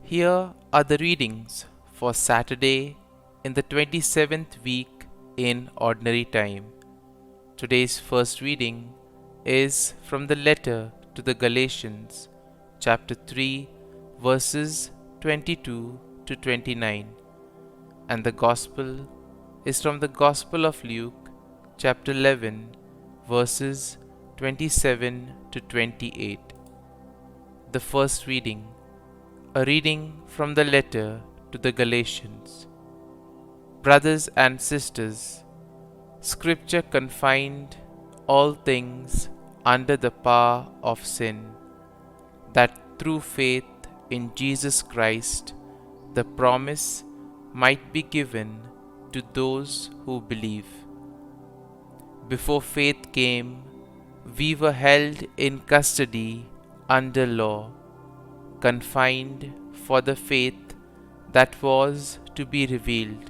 Here are the readings for Saturday in the 27th week in Ordinary Time. Today's first reading is from the letter to the Galatians, chapter 3, verses 22 to 29, and the Gospel is from the Gospel of Luke, chapter 11, verses 27 to 28. The first reading, a reading from the letter to the Galatians. Brothers and sisters, Scripture confined all things under the power of sin, that through faith in Jesus Christ the promise might be given to those who believe. Before faith came, we were held in custody under law, confined for the faith that was to be revealed.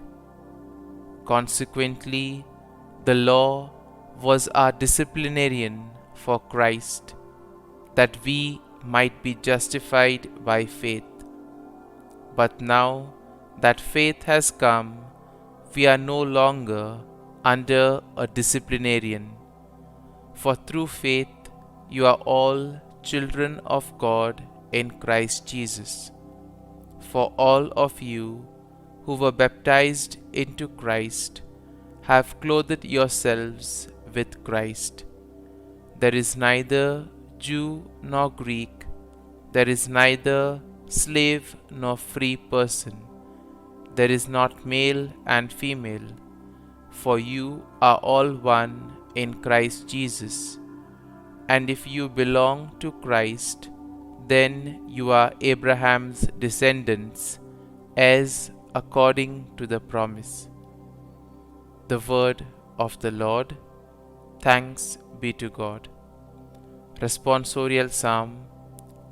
Consequently, the law was our disciplinarian for Christ, that we might be justified by faith. But now that faith has come, we are no longer under a disciplinarian. For through faith you are all children of God in Christ Jesus. For all of you who were baptized into Christ have clothed yourselves with Christ. There is neither Jew nor Greek, there is neither slave nor free person, there is not male and female, for you are all one in Christ Jesus. And if you belong to Christ, then you are Abraham's descendants, heirs according to the promise. The word of the Lord. Thanks be to God. Responsorial Psalm.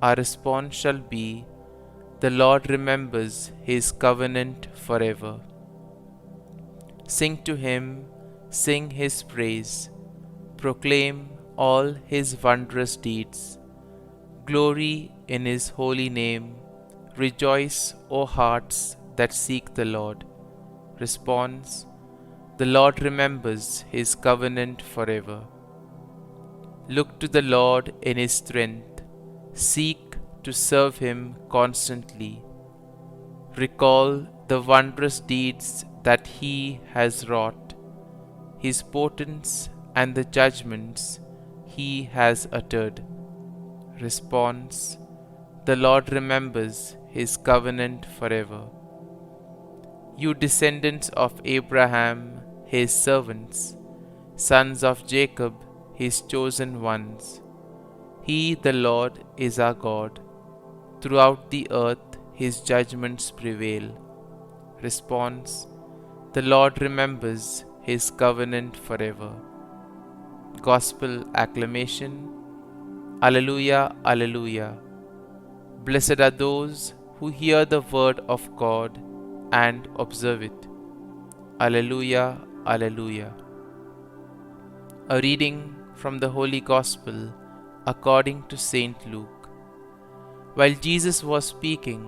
Our response shall be, the Lord remembers his covenant forever. Sing to him, sing his praise, proclaim all his wondrous deeds. Glory in his holy name. Rejoice, O hearts that seek the Lord. Response: the Lord remembers his covenant forever. Look to the Lord in his strength. Seek to serve him constantly. Recall the wondrous deeds that he has wrought, his portents and the judgments he has uttered. Response: the Lord remembers his covenant forever. You descendants of Abraham, his servants, sons of Jacob, his chosen ones. He, the Lord, is our God. Throughout the earth his judgments prevail. Response: the Lord remembers his covenant forever. Gospel acclamation. Alleluia, Alleluia. Blessed are those who hear the word of God and observe it. Alleluia, Alleluia. A reading from the Holy Gospel according to Saint Luke. While Jesus was speaking,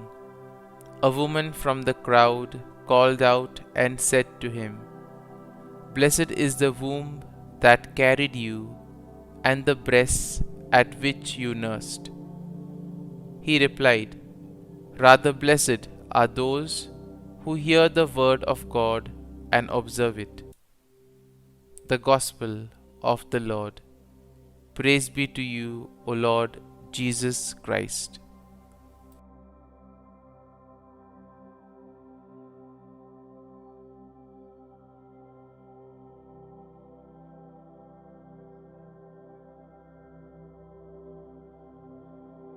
a woman from the crowd called out and said to him, "Blessed is the womb that carried you, and the breasts at which you nursed." He replied, "Rather blessed are those who hear the word of God and observe it." The Gospel of the Lord. Praise be to you, O Lord Jesus Christ.